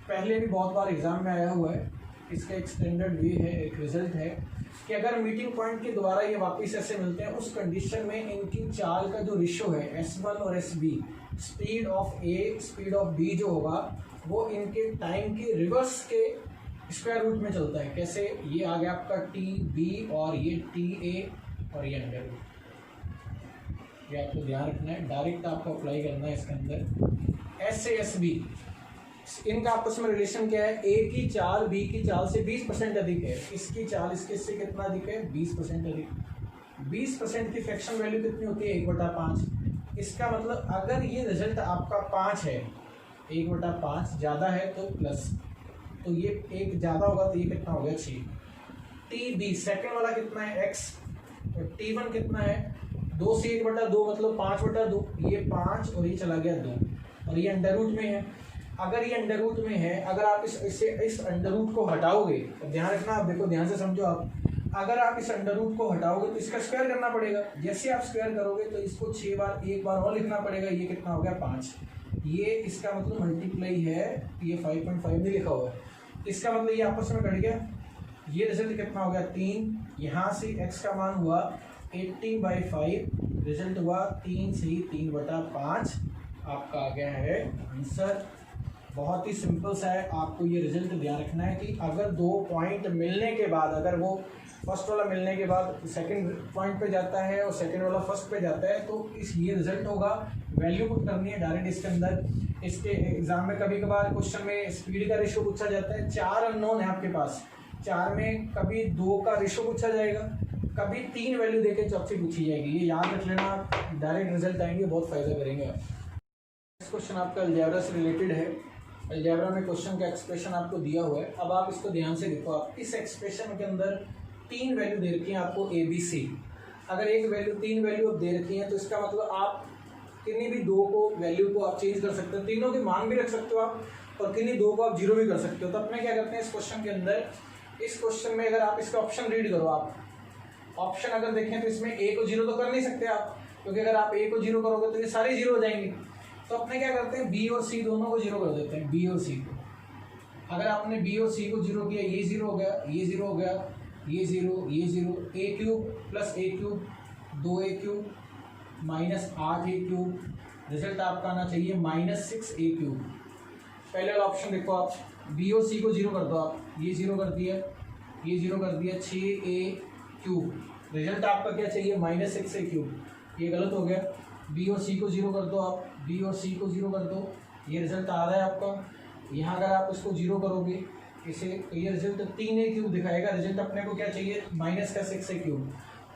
पहले भी बहुत बार एग्जाम में आया हुआ है, इसका एक स्टैंडर्ड वे है, एक रिजल्ट है कि अगर मीटिंग पॉइंट के द्वारा ये वापस ऐसे मिलते हैं, उस कंडीशन में इनकी चाल का जो रेशो है S1 और SB, speed of A speed of B जो होगा वो इनके टाइम के रिवर्स के स्क्वायर रूट में चलता है। कैसे, ये आ गया आपका TB और ये TA और ये अंडर रूट। ये आपको ध्यान रखना है, डायरेक्ट आपको अप्लाई करना है इसके अंदर। S से SB इनका आपस में रिलेशन क्या है, ए की चाल बी की चाल से 20% अधिक है, इसकी चाल इसके से कितना अधिक है 20% अधिक। 20% की फ्रैक्शन वैल्यू कितनी होती है 1/5। इसका मतलब अगर ये रिजल्ट आपका 5 है, 1/5 ज़्यादा है तो प्लस, तो ये एक ज़्यादा होगा तो ये कितना हो गया 6। TB सेकंड वाला कितना है x, और T1 कितना है 2 से 1/2 मतलब 5/2, ये 5 और ये चला गया 2, और ये अंडर रूट में है। अगर ये अंडर रूट में है, अगर आप इस अंडर रूट को हटाओगे, तो ध्यान रखना, आप देखो ध्यान से समझो आप, अगर आप इस अंडर रूट को हटाओगे तो इसका स्क्वायर करना पड़ेगा। जैसे आप स्क्वायर करोगे तो इसको 6 बार, एक बार और लिखना पड़ेगा। ये कितना हो गया 5, ये इसका मतलब मल्टीप्लाई है, ये 5.5 नहीं लिखा हुआ है, इसका मतलब ये आपस में कट गया। ये रिजल्ट कितना हो गया 3, यहाँ से x का मान हुआ 80/5, रिजल्ट हुआ 3 से 3/5 आपका आ गया है आंसर। बहुत ही सिंपल सा है, आपको ये रिजल्ट ध्यान रखना है कि अगर 2 पॉइंट मिलने के बाद, अगर वो फर्स्ट वाला मिलने के बाद सेकंड पॉइंट पे जाता है और सेकंड वाला फर्स्ट पे जाता है, तो ये रिजल्ट होगा। वैल्यू पुट करनी है डायरेक्ट इसके अंदर। इसके एग्जाम में कभी कभार क्वेश्चन में स्पीड का रेशो पूछा जाता है, 4 अननोन है आपके पास, 4 में कभी 2 का रेशो पूछा जाएगा, कभी 3 वैल्यू देके चौथी पूछी जाएगी। ये याद रख लेना, डायरेक्ट रिजल्ट आएंगे, बहुत फायदा करेंगे आप। नेक्स्ट क्वेश्चन आपका अलजेब्रा से रिलेटेड है। अलजेब्रा में क्वेश्चन का एक्सप्रेशन आपको दिया हुआ है, अब आप इसको ध्यान से देखो। आप इस एक्सप्रेशन के अंदर 3 वैल्यू दे रखी है आपको ABC। अगर एक वैल्यू 3 वैल्यू अब दे रखी है तो इसका मतलब आप किन्हीं भी 2 को वैल्यू को आप चेंज कर सकते हो, तीनों के मान भी रख सकते हो आप, और किन्हीं 2 को आप 0 भी कर सकते हो। तो अपने क्या करते हैं इस क्वेश्चन के अंदर, इस क्वेश्चन में अगर आप इसका ऑप्शन रीड करो, आप ऑप्शन अगर देखें तो इसमें A को 0 तो कर नहीं सकते आप, क्योंकि अगर आप A को 0 करोगे तो ये सारे 0 हो जाएंगे। तो अपने क्या करते हैं B और C दोनों को 0 कर देते हैं, B और C को। अगर आपने B और C को 0 किया, ये 0 हो गया, ये 0 हो गया, ये 0, ये 0, A³ plus A³ 2A³ minus 8A³, result आपका आना चाहिए -6A³। पहले वाला ऑप्शन देखो आप, B और C को 0 कर दो आप, ये 0 कर दिया, ये 0 कर दिया, 6A³, रिजल्ट आपका क्या चाहिए -6A³। ये गलत हो गया। B और C को 0 कर दो आप, B और C को 0 कर दो, ये रिजल्ट आ रहा है आपका। यहाँ अगर आप इसको 0 करोगे इसे, तो ये रिजल्ट 3A³ दिखाएगा। रिजल्ट अपने को क्या चाहिए -6A³,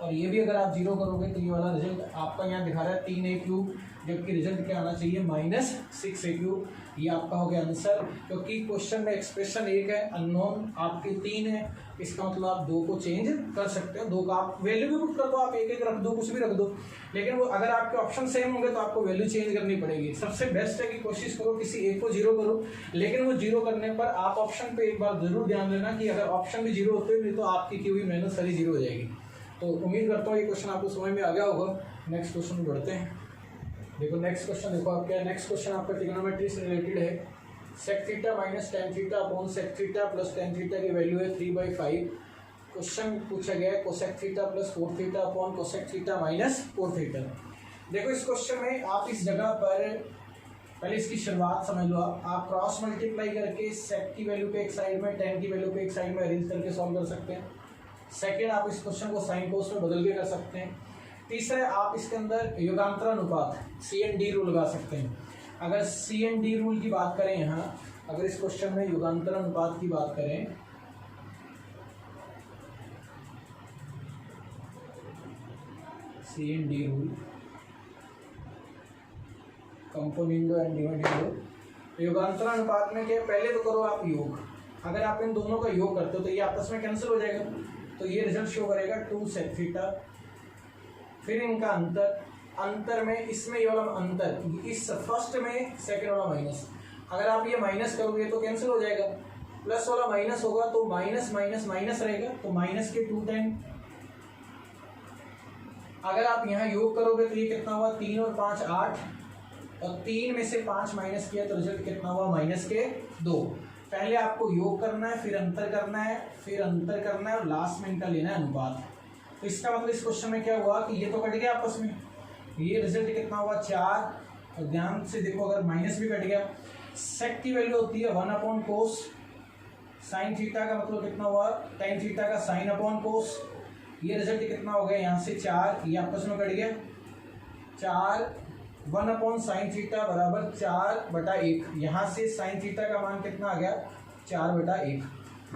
और ये भी अगर आप 0 करोगे तो ये वाला रिजल्ट आपका यहाँ दिखा रहा है 3A³, जबकि रिजल्ट क्या आना चाहिए -6A³। ये आपका हो गया आंसर, क्योंकि क्वेश्चन में एक्सप्रेशन 1 है, अननोन आपके 3 है, इसका मतलब आप 2 को चेंज कर सकते हो। 2 का आप वैल्यू भी पुट कर दो, आप 1 रख दो, कुछ भी रख दो, लेकिन वो अगर आपके ऑप्शन सेम होंगे तो आपको वैल्यू चेंज करनी पड़ेगी। सबसे बेस्ट है कि कोशिश करो किसी एक को 0 करो, लेकिन वो 0 करने पर आप ऑप्शन पे एक बार जरूर ध्यान देना कि अगर ऑप्शन भी 0 होते हैं तो आपकी की हुई मेहनत सारी 0 हो जाएगी। तो उम्मीद करता हूँ ये क्वेश्चन आपको समझ में आ गया होगा। नेक्स्ट क्वेश्चन बढ़ते हैं। देखो नेक्स्ट क्वेश्चन देखो आप क्या, नेक्स्ट क्वेश्चन आपका ट्रिग्नोमेट्री से रिलेटेड है। Sec theta minus tan theta upon sec theta plus tan theta की वैल्यू है 3/5। क्वेश्चन पूछा गया है cosec theta plus 4 theta upon cosec theta minus 4 theta. देखो इस क्वेश्चन में आप इस जगह पर पहले इसकी शुरुआत समझ लो। आप क्रॉस मल्टीप्लाई करके सेक की वैल्यू पे एक साइड में, टेन की वैल्यू पे एक साइड में अरेंज करके सॉल्व कर सकते हैं। सेकेंड, आप इस क्वेश्चन को साइन कोस में बदल के कर सकते हैं। तीसरा, आप इसके अंदर युगांतरानुपात CND रूल लगा सकते हैं। अगर CND रूल की बात करें, यहाँ अगर इस क्वेश्चन में युगांतरानुपात की बात करें, CND rule, componendo and dividendo. युगांतरानुपात में क्या, पहले तो करो आप योग। अगर आप इन दोनों का योग करते हो तो ये आपस में कैंसिल हो जाएगा, तो ये रिजल्ट शो करेगा 2 सेक थीटा। फिर इनका अंतर में इसमें ये वाला अंतर, इस फर्स्ट में सेकंड वाला माइनस, अगर आप ये माइनस करोगे तो कैंसिल हो जाएगा। प्लस वाला माइनस होगा तो माइनस माइनस माइनस रहेगा, तो माइनस के 2 टाइम। अगर आप यहाँ योग करोगे तो ये कितना हुआ, 3 और 5 8, और 3 में से 5 माइनस किया तो रिजल्ट कितना हुआ, माइनस के 2। पहले आपको योग करना है, फिर अंतर करना है, फिर अंतर करना है, और लास्ट में इनका लेना है अनुपात। तो इसका मतलब इस क्वेश्चन में क्या हुआ कि ये तो कट गया आपस में, ये रिजल्ट कितना हुआ 4, और ध्यान से देखो अगर माइनस भी कट गया। सेक की वैल्यू होती है 1/cos साइन थीटा का, मतलब कितना हुआ टेन थीटा का साइन अपॉन कोस। ये रिजल्ट कितना हो गया, यहाँ से 4, ये आपस में कट गया 4, 1/sin थीटा बराबर 4/1। यहाँ से साइन थीटा का मान कितना आ गया, 4/1।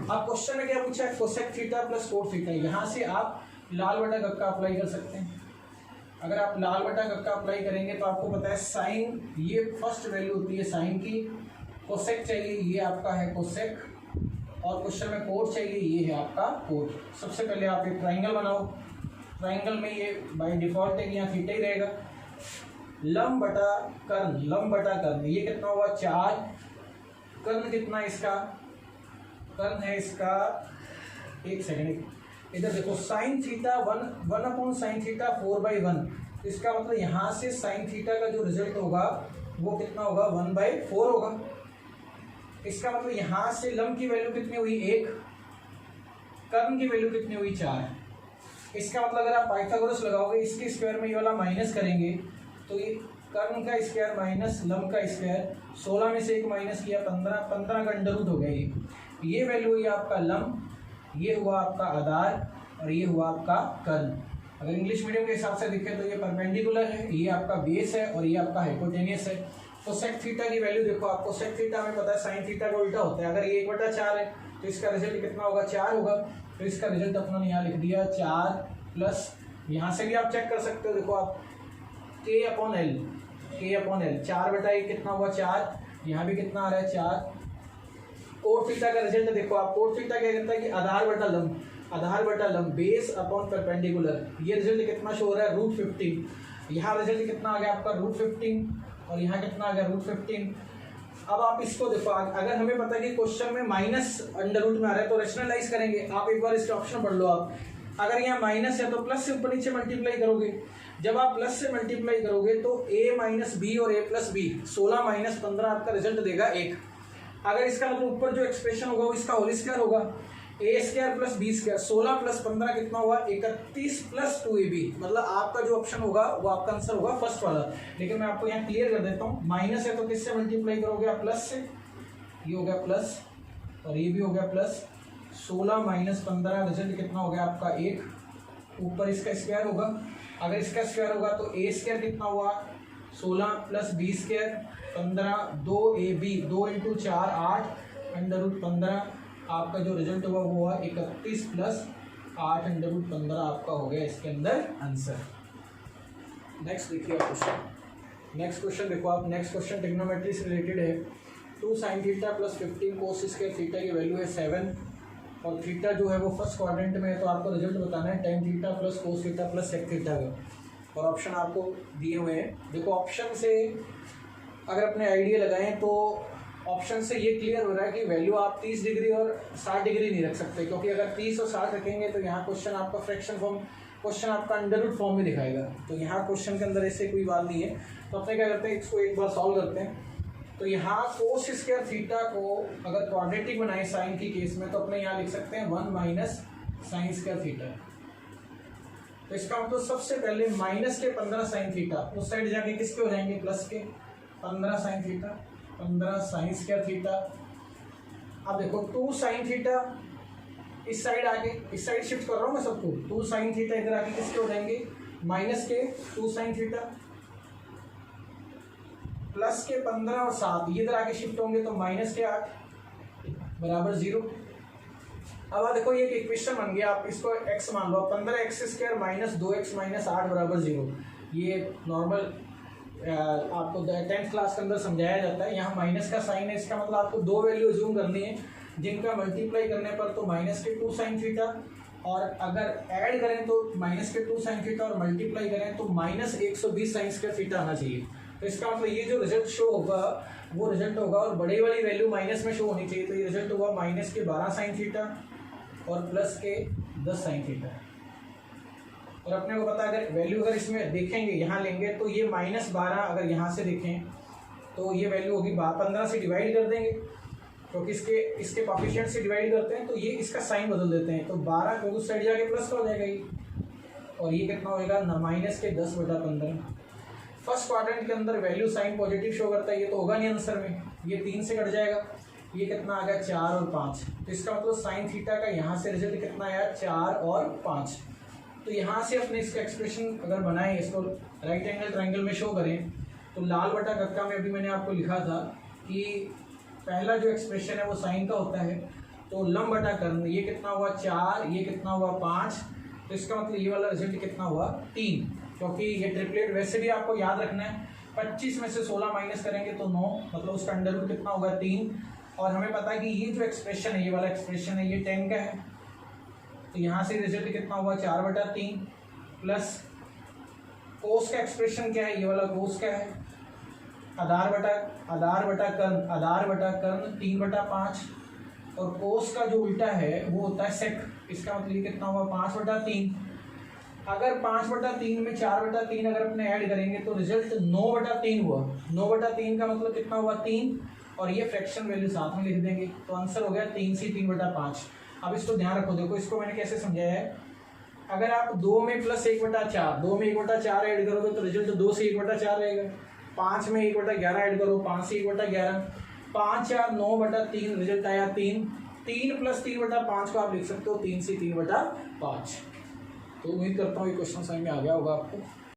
अब क्वेश्चन में क्या पूछा है, कोसेक थीटा प्लस 4 थीटा। यहाँ से आप लाल बटा कक्का अप्लाई कर सकते हैं। अगर आप लाल बटा कक्का अप्लाई करेंगे तो आपको पता है साइन, ये फर्स्ट वैल्यू होती है साइन की। कोसेक चाहिए, ये आपका है कोसेक, और क्वेश्चन में कोट चाहिए, ये है आपका कोट। सबसे पहले आप एक ट्राइंगल बनाओ। ट्राइंगल में ये बाय डिफॉल्ट है कि यहाँ थीटा ही रहेगा। लंब बटा कर्ण, लंब बटा कर्ण, ये कितना हुआ 4। कर्ण कितना है इसका, कर्ण है इसका, एक सेकेंड इधर देखो, साइन थीटा 1/sin थीटा 4/1। इसका मतलब यहाँ से साइन थीटा का जो रिजल्ट होगा वो कितना होगा, 1/4 होगा। इसका मतलब यहाँ से लंब की वैल्यू कितनी हुई 1, कर्ण की वैल्यू कितनी हुई 4। इसका मतलब अगर आप पाइथागोरस लगाओगे, इसके स्क्वायर में ये वाला माइनस करेंगे तो ये कर्ण का स्क्वायर माइनस लंब का स्क्वायर, 16 में से 1 माइनस किया 15, 15 का अंडर रूट हो गया। ये वैल्यू हुई आपका लंब, ये हुआ आपका आधार, और ये हुआ आपका कर्ण। अगर इंग्लिश मीडियम के हिसाब से दिखे तो ये परपेंडिकुलर है, ये आपका बेस है, और ये आपका हाइपोटेनियस है। तो सेक थीटा की वैल्यू देखो, आपको सेक थीटा में पता है साइन थीटा का उल्टा होता है। अगर ये 1/4 है तो इसका रिजल्ट कितना होगा, 4 होगा। तो इसका रिजल्ट अपना यहाँ लिख दिया 4 प्लस, यहाँ से भी आप चेक कर सकते हो, देखो आप K/L, K/L 4/1 कितना हुआ 4, यहाँ भी कितना आ रहा है 4। कोट थीटा का रिजल्ट देखो आप, कोट थीटा क्या कहता है कि आधार बटा लंब, आधार बटा लंब, बेस अपॉन परपेंडिकुलर। ये रिजल्ट कितना शो हो रहा है, √15। यहाँ रिजल्ट कितना आ गया आपका √15, और यहाँ कितना आ गया √15। अब आप इसको देखो, अगर हमें पता है कि क्वेश्चन में माइनस अंडर रूट में आ रहा है तो रेशनलाइज करेंगे। आप एक बार इसके ऑप्शन पढ़ लो आप, अगर यहाँ माइनस है तो प्लस से ऊपर नीचे मल्टीप्लाई करोगे। जब आप प्लस से मल्टीप्लाई करोगे तो a - b और a + b, 16 - 15 आपका रिजल्ट देगा 1। अगर इसका मतलब ऊपर जो एक्सप्रेशन होगा वो इसका होल स्क्वायर होगा, a² + b²। 16 + 15 कितना हुआ, 31 + 2ab। मतलब आपका जो ऑप्शन होगा वो आपका आंसर होगा फर्स्ट वाला। लेकिन मैं आपको यहाँ क्लियर कर देता हूँ, माइनस है तो किससे मल्टीप्लाई करोगे आप, प्लस से। ये हो गया प्लस, और ये भी हो गया प्लस। 16 - 15 रिजल्ट कितना हो गया आपका 1। ऊपर इसका स्क्वायर होगा, अगर इसका स्क्वायर होगा तो a² कितना हुआ 16 + b², 15, 2ab, 2 × 4 8, √15। आपका जो रिजल्ट हुआ वो हुआ 31 + 8 √15 आपका हो गया इसके अंदर आंसर। नेक्स्ट देखिए आप क्वेश्चन, नेक्स्ट क्वेश्चन देखो आप। नेक्स्ट क्वेश्चन ट्रिग्नोमेट्री से रिलेटेड है। 2 sin theta + 15 cos square theta की वैल्यू है 7, और थीटा जो है वो फर्स्ट क्वाड्रेंट में है। तो आपको रिजल्ट बताना है tan theta + cos theta + sec theta का, और ऑप्शन आपको दिए हुए हैं। देखो ऑप्शन से अगर अपने आइडिया लगाएं तो ऑप्शन से ये क्लियर हो रहा है कि वैल्यू आप 30 डिग्री और 60 डिग्री नहीं रख सकते, क्योंकि अगर 30 और 60 रखेंगे तो यहाँ क्वेश्चन आपका फ्रैक्शन फॉर्म क्वेश्चन आपका अंडर रूट फॉर्म में दिखाएगा। तो यहाँ क्वेश्चन के अंदर ऐसे कोई बात नहीं है, तो अपने क्या करते हैं, इसको एक बार सॉल्व करते हैं। तो यहाँ कोस स्क्वायर थीटा को अगर क्वाड्रेटिक बनाए साइन के केस में, तो अपने यहाँ लिख सकते हैं 1 माइनस साइन स्क्वायर थीटा। तो इसका मतलब सबसे पहले माइनस के 15 साइन थीटा उस साइड जाके किसके हो जाएंगे, प्लस के 15 sine theta, 15 sine square theta. अब देखो 2 साइन थीटा इस साइड आके, इस साइड शिफ्ट कर रहा हूँ मैं सबको, 2 साइन थीटा इधर आके किसके हो जाएंगे, माइनस के 2 साइन थीटा, प्लस के 15 और 7 ये इधर आके शिफ्ट होंगे तो माइनस के 8 बराबर 0। अब देखो ये एक इक्वेशन बन गया, आप इसको x मान लो, 15x square minus 2x minus 8 बराबर 0। ये नॉर्मल आपको 10th क्लास के अंदर समझाया जाता है। यहाँ माइनस का साइन है, इसका मतलब आपको 2 वैल्यू अज्यूम करनी है जिनका मल्टीप्लाई करने पर तो माइनस के 2 साइन थीटा, और अगर ऐड करें तो माइनस के 2 साइन थीटा और मल्टीप्लाई करें तो माइनस 120 साइन स्क्वायर थीटा आना चाहिए। तो इसका मतलब ये जो रिजल्ट शो होगा वो रिजल्ट होगा, और बड़े वाली वैल्यू माइनस में शो होनी चाहिए। तो ये रिजल्ट होगा माइनस के 12 साइन थीटा और प्लस के 10 साइन थीटा। और अपने को पता अगर वैल्यू अगर इसमें देखेंगे यहाँ लेंगे तो ये -12 अगर यहाँ से देखें तो ये वैल्यू होगी 15 से डिवाइड कर देंगे, क्योंकि इसके कॉफिशिएंट से डिवाइड करते हैं तो ये इसका साइन बदल देते हैं। तो 12 को उस साइड जाके प्लस का हो जाएगा ये, और ये कितना होएगा ना, माइनस के 10/15। फर्स्ट क्वाड्रेंट के अंदर वैल्यू साइन पॉजिटिव शो करता है, ये तो होगा नहीं आंसर में, ये 3 से कट जाएगा, ये कितना आ गया 4 और 5। तो इसका मतलब साइन थीटा का यहाँ से रिजल्ट कितना आया 4 और 5। तो यहाँ से अपने इसका एक्सप्रेशन अगर बनाए, इसको राइट एंगल ट्रायंगल में शो करें, तो लाल बटा कक्का में अभी मैंने आपको लिखा था कि पहला जो एक्सप्रेशन है वो साइन का होता है, तो लंब बटा कर्ण, ये कितना हुआ 4, ये कितना हुआ 5। तो इसका मतलब ये वाला रिजल्ट कितना हुआ 3, क्योंकि ये ट्रिपलेट वैसे भी आपको याद रखना है। 25 में से 16 माइनस करेंगे तो 9, मतलब उसका अंडर रूट कितना होगा 3। और हमें पता है कि ये जो एक्सप्रेशन है, ये वाला एक्सप्रेशन है, ये 10 का है, तो यहाँ से रिजल्ट कितना हुआ 4/3 प्लस कोस का एक्सप्रेशन क्या है, ये वाला कोस का है, आधार बटा कर्ण 3/5, और कोस का जो उल्टा है वो होता है सेक। इसका मतलब ये कितना हुआ 5/3। अगर 5/3 में 4/3 अगर अपने ऐड करेंगे तो रिजल्ट 9/3 हुआ। 9/3 का मतलब कितना हुआ 3, और ये फ्रैक्शन वैल्यू साथ में लिख देंगे, तो आंसर हो गया 3 से 3/5। अब इसको ध्यान रखो, देखो इसको मैंने कैसे समझाया है। अगर आप 2 में प्लस 1/4, 2 में 1/4 ऐड करोगे तो रिजल्ट 2 से 1/4 रहेगा। 5 में 1/11 ऐड करो, 5 से 1/11, 5 4 9/3 रिजल्ट आया 3। 3 प्लस 3/5 को आप लिख सकते हो 3 से 3/5। तो उम्मीद करता हूँ ये क्वेश्चन समझ में आ गया होगा आपको।